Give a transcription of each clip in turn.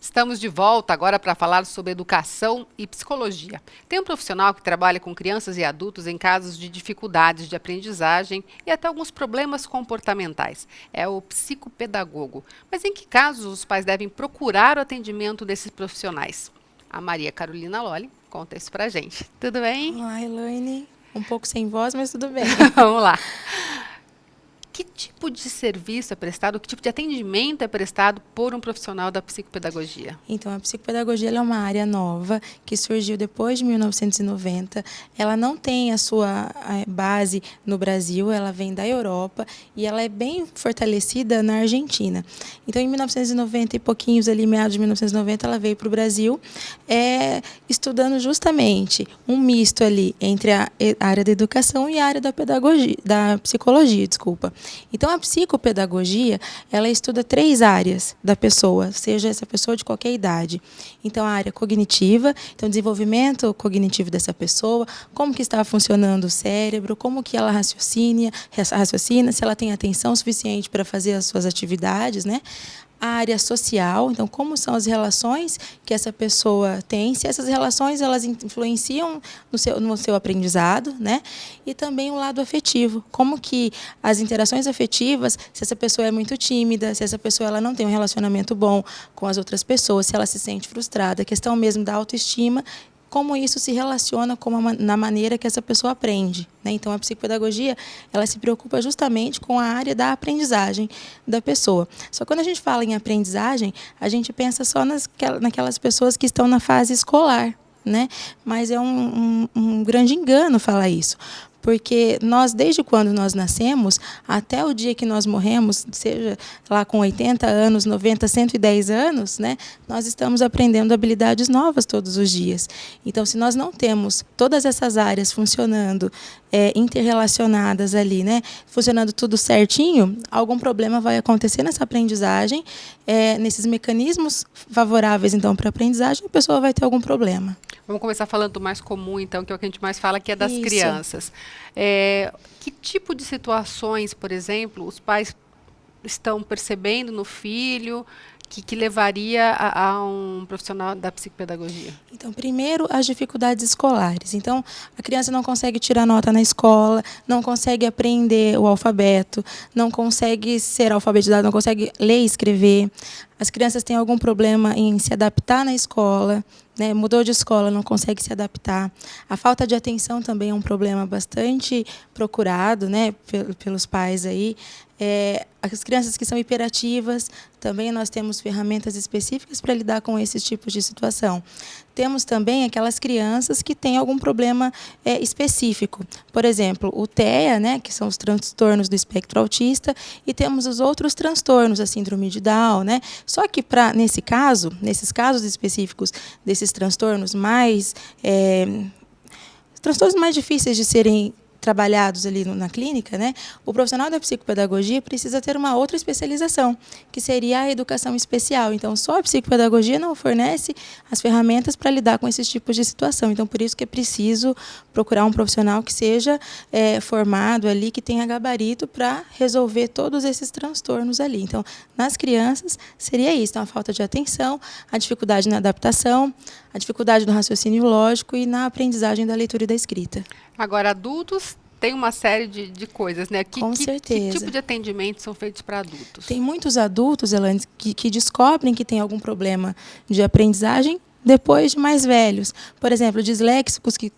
Estamos de volta agora para falar sobre educação e psicologia. Tem um profissional que trabalha com crianças e adultos em casos de dificuldades de aprendizagem e até alguns problemas comportamentais. É o psicopedagogo. Mas em que casos os pais devem procurar o atendimento desses profissionais? A Maria Carolina Lolli conta isso pra gente. Tudo bem? Olá, Elaine. Um pouco sem voz, mas tudo bem. Vamos lá. Que tipo de serviço é prestado, que tipo de atendimento é prestado por um profissional da psicopedagogia? Então, a psicopedagogia ela é uma área nova que surgiu depois de 1990. Ela não tem a sua base no Brasil, ela vem da Europa e ela é bem fortalecida na Argentina. Então, em 1990 e pouquinhos, ali, meados de 1990, ela veio para o Brasil, estudando justamente um misto ali entre a área da educação e a área da pedagogia, da psicologia, desculpa. Então, a psicopedagogia, ela estuda 3 áreas da pessoa, seja essa pessoa de qualquer idade. Então, a área cognitiva, então, desenvolvimento cognitivo dessa pessoa, como que está funcionando o cérebro, como que ela raciocina, se ela tem atenção suficiente para fazer as suas atividades, né? A área social, então como são as relações que essa pessoa tem, se essas relações elas influenciam no seu aprendizado, né? E também o lado afetivo, como que as interações afetivas, se essa pessoa é muito tímida, se essa pessoa ela não tem um relacionamento bom com as outras pessoas, se ela se sente frustrada, a questão mesmo da autoestima, como isso se relaciona na maneira que essa pessoa aprende, né? Então, a psicopedagogia ela se preocupa justamente com a área da aprendizagem da pessoa. Só que quando a gente fala em aprendizagem, a gente pensa só naquelas pessoas que estão na fase escolar, né? Mas é um grande engano falar isso. Porque nós, desde quando nós nascemos, até o dia que nós morremos, seja lá com 80 anos, 90, 110 anos, né, nós estamos aprendendo habilidades novas todos os dias. Então, se nós não temos todas essas áreas funcionando, interrelacionadas ali, né, funcionando tudo certinho, algum problema vai acontecer nessa aprendizagem, nesses mecanismos favoráveis, então, para a aprendizagem, a pessoa vai ter algum problema. Vamos começar falando do mais comum, então, que é o que a gente mais fala, que é das Isso. crianças. Que tipo de situações, por exemplo, os pais estão percebendo no filho que levaria a um profissional da psicopedagogia? Então, primeiro, as dificuldades escolares. Então, a criança não consegue tirar nota na escola, não consegue aprender o alfabeto, não consegue ser alfabetizada, não consegue ler e escrever. As crianças têm algum problema em se adaptar na escola, né? Mudou de escola, não consegue se adaptar. A falta de atenção também é um problema bastante procurado, né, pelos pais aí. As crianças que são hiperativas, também nós temos ferramentas específicas para lidar com esses tipos de situação. Temos também aquelas crianças que têm algum problema específico. Por exemplo, o TEA, né, que são os transtornos do espectro autista, e temos os outros transtornos, a síndrome de Down, né? Só que nesses casos específicos desses transtornos transtornos mais difíceis de serem trabalhados ali na clínica, né, o profissional da psicopedagogia precisa ter uma outra especialização, que seria a educação especial. Então, só a psicopedagogia não fornece as ferramentas para lidar com esses tipos de situação. Então, por isso que é preciso procurar um profissional que seja formado ali, que tenha gabarito para resolver todos esses transtornos ali. Então, nas crianças, seria isso. Então, a falta de atenção, a dificuldade na adaptação, a dificuldade no raciocínio lógico e na aprendizagem da leitura e da escrita. Agora, adultos têm uma série de coisas, né? Com Que certeza. tipo de atendimento são feitos para adultos? Tem muitos adultos, Elaine, que descobrem que tem algum problema de aprendizagem depois de mais velhos. Por exemplo, disléxicos que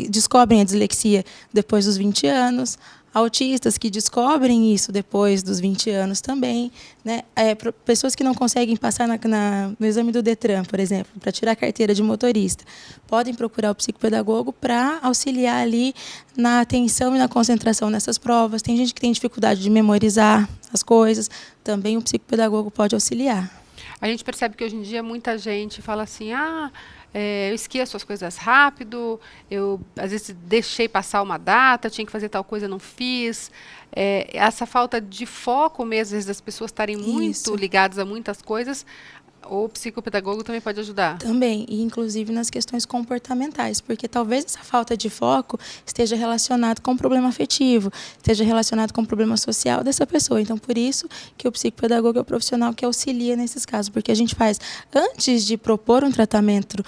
descobrem a dislexia depois dos 20 anos, autistas que descobrem isso depois dos 20 anos também, né? Pessoas que não conseguem passar no exame do Detran, por exemplo, para tirar a carteira de motorista, podem procurar o psicopedagogo para auxiliar ali na atenção e na concentração nessas provas. Tem gente que tem dificuldade de memorizar as coisas, também o psicopedagogo pode auxiliar. A gente percebe que hoje em dia muita gente fala assim, eu esqueço as coisas rápido, eu às vezes deixei passar uma data, tinha que fazer tal coisa, não fiz. Essa falta de foco mesmo, às vezes das pessoas estarem muito Isso. ligadas a muitas coisas, O psicopedagogo também pode ajudar? Também, e inclusive nas questões comportamentais, porque talvez essa falta de foco esteja relacionado com o problema afetivo, esteja relacionado com o problema social dessa pessoa. Então, por isso que o psicopedagogo é o profissional que auxilia nesses casos, porque a gente faz, antes de propor um tratamento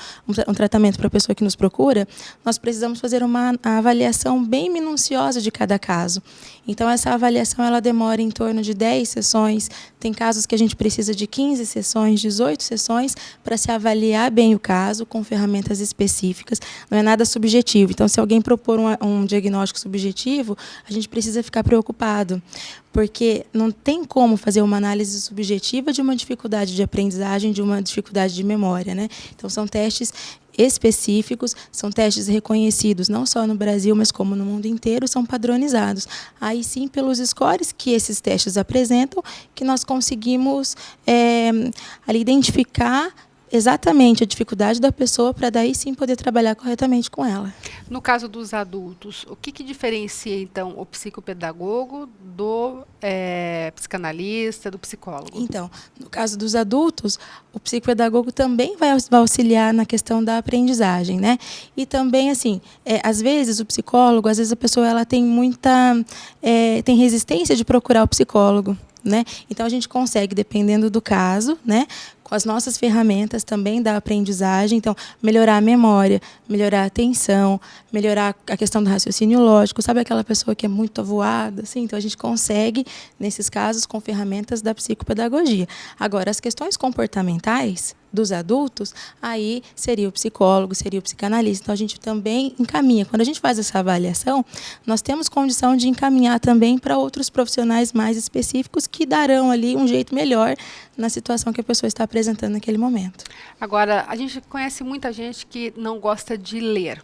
para a pessoa que nos procura, nós precisamos fazer uma avaliação bem minuciosa de cada caso. Então, essa avaliação ela demora em torno de 10 sessões, tem casos que a gente precisa de 15 sessões, 18 sessões, para se avaliar bem o caso, com ferramentas específicas, não é nada subjetivo. Então, se alguém propor um diagnóstico subjetivo, a gente precisa ficar preocupado, porque não tem como fazer uma análise subjetiva de uma dificuldade de aprendizagem, de uma dificuldade de memória, né? Então, são testes específicos, são testes reconhecidos não só no Brasil, mas como no mundo inteiro, são padronizados. Aí sim, pelos scores que esses testes apresentam, que nós conseguimos ali identificar exatamente a dificuldade da pessoa para daí sim poder trabalhar corretamente com ela. No caso dos adultos, o que diferencia então o psicopedagogo do psicanalista, do psicólogo? Então, no caso dos adultos, o psicopedagogo também vai auxiliar na questão da aprendizagem, né? E também, assim, às vezes o psicólogo, às vezes a pessoa ela tem tem resistência de procurar o psicólogo, né? Então a gente consegue, dependendo do caso, né, com as nossas ferramentas também da aprendizagem, então melhorar a memória, melhorar a atenção, melhorar a questão do raciocínio lógico, sabe aquela pessoa que é muito avoada, assim? Então a gente consegue nesses casos com ferramentas da psicopedagogia. Agora as questões comportamentais dos adultos, aí seria o psicólogo, seria o psicanalista. Então a gente também encaminha. Quando a gente faz essa avaliação, nós temos condição de encaminhar também para outros profissionais mais específicos que darão ali um jeito melhor na situação que a pessoa está apresentando naquele momento. Agora, a gente conhece muita gente que não gosta de ler,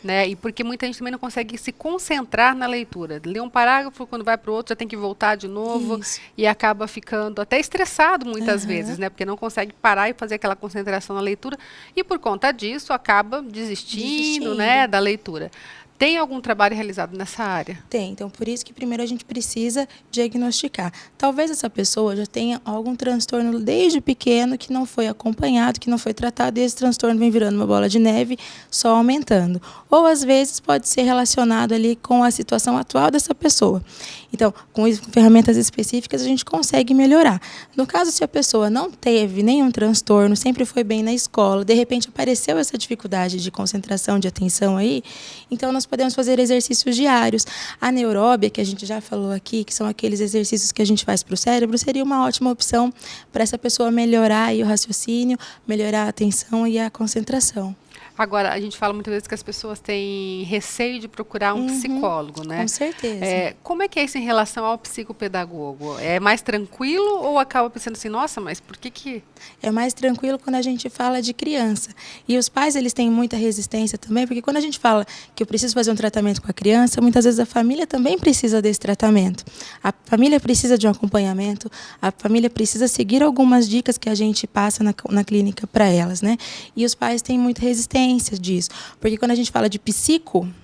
né? E porque muita gente também não consegue se concentrar na leitura. Lê um parágrafo, quando vai para o outro já tem que voltar de novo. Isso. E acaba ficando até estressado muitas vezes, né? Porque não consegue parar e fazer aquela concentração na leitura e por conta disso acaba desistindo. Né, da leitura. Tem algum trabalho realizado nessa área? Tem, então por isso que primeiro a gente precisa diagnosticar. Talvez essa pessoa já tenha algum transtorno desde pequeno que não foi acompanhado, que não foi tratado e esse transtorno vem virando uma bola de neve, só aumentando. Ou às vezes pode ser relacionado ali com a situação atual dessa pessoa. Então, com ferramentas específicas a gente consegue melhorar. No caso, se a pessoa não teve nenhum transtorno, sempre foi bem na escola, de repente apareceu essa dificuldade de concentração, de atenção aí, então nós podemos fazer exercícios diários. A anaeróbia, que a gente já falou aqui, que são aqueles exercícios que a gente faz para o cérebro, seria uma ótima opção para essa pessoa melhorar aí o raciocínio, melhorar a atenção e a concentração. Agora, a gente fala muitas vezes que as pessoas têm receio de procurar um psicólogo, né? Com certeza. Como é que é isso em relação ao psicopedagogo? É mais tranquilo ou acaba pensando assim, nossa, mas por que... É mais tranquilo quando a gente fala de criança. E os pais, eles têm muita resistência também, porque quando a gente fala que eu preciso fazer um tratamento com a criança, muitas vezes a família também precisa desse tratamento. A família precisa de um acompanhamento, a família precisa seguir algumas dicas que a gente passa na clínica para elas, né? E os pais têm muita resistência disso, porque quando a gente fala de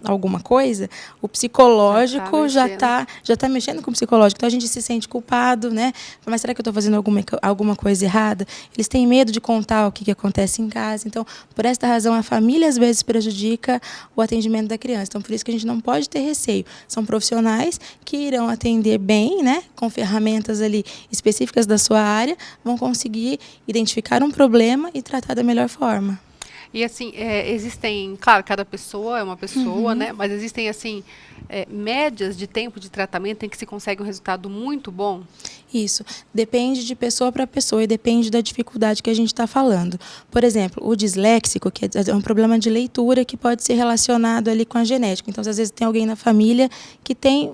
alguma coisa, o psicológico já tá mexendo com o psicológico, então a gente se sente culpado, né? Mas será que eu estou fazendo alguma coisa errada? Eles têm medo de contar o que acontece em casa, então por esta razão a família às vezes prejudica o atendimento da criança, então por isso que a gente não pode ter receio, são profissionais que irão atender bem, né? Com ferramentas ali específicas da sua área, vão conseguir identificar um problema e tratar da melhor forma. E assim, existem, claro, cada pessoa é uma pessoa, né? Mas existem assim médias de tempo de tratamento em que se consegue um resultado muito bom? Isso, depende de pessoa para pessoa e depende da dificuldade que a gente está falando. Por exemplo, o disléxico, que é um problema de leitura que pode ser relacionado ali com a genética. Então, às vezes tem alguém na família que tem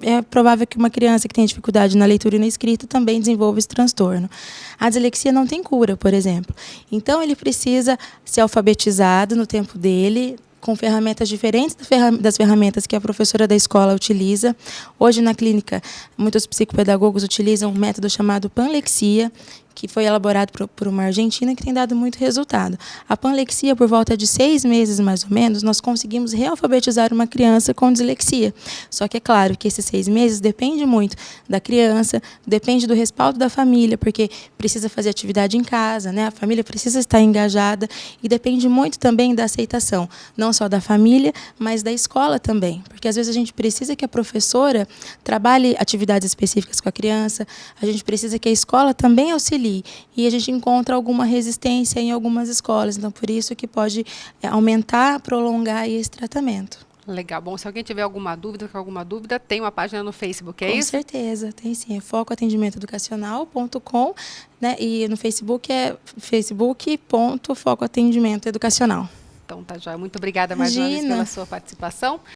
é provável que uma criança que tem dificuldade na leitura e na escrita também desenvolva esse transtorno. A dislexia não tem cura, por exemplo. Então, ele precisa ser alfabetizado no tempo dele, com ferramentas diferentes das ferramentas que a professora da escola utiliza. Hoje, na clínica, muitos psicopedagogos utilizam um método chamado panlexia, que foi elaborado por uma argentina que tem dado muito resultado. A panlexia, por volta de 6 meses mais ou menos, nós conseguimos realfabetizar uma criança com dislexia. Só que é claro que esses 6 meses depende muito da criança, depende do respaldo da família, porque precisa fazer atividade em casa, né? A família precisa estar engajada e depende muito também da aceitação, não só da família, mas da escola também, porque às vezes a gente precisa que a professora trabalhe atividades específicas com a criança, a gente precisa que a escola também auxilie, e a gente encontra alguma resistência em algumas escolas, então por isso que pode aumentar, prolongar esse tratamento. Legal. Bom, se alguém tiver alguma dúvida, tem uma página no Facebook, é isso? Com certeza, tem sim. É focoatendimentoeducacional.com, né? E no Facebook é facebook.focoatendimentoeducacional. Então tá, joia. Muito obrigada mais uma vez pela sua participação.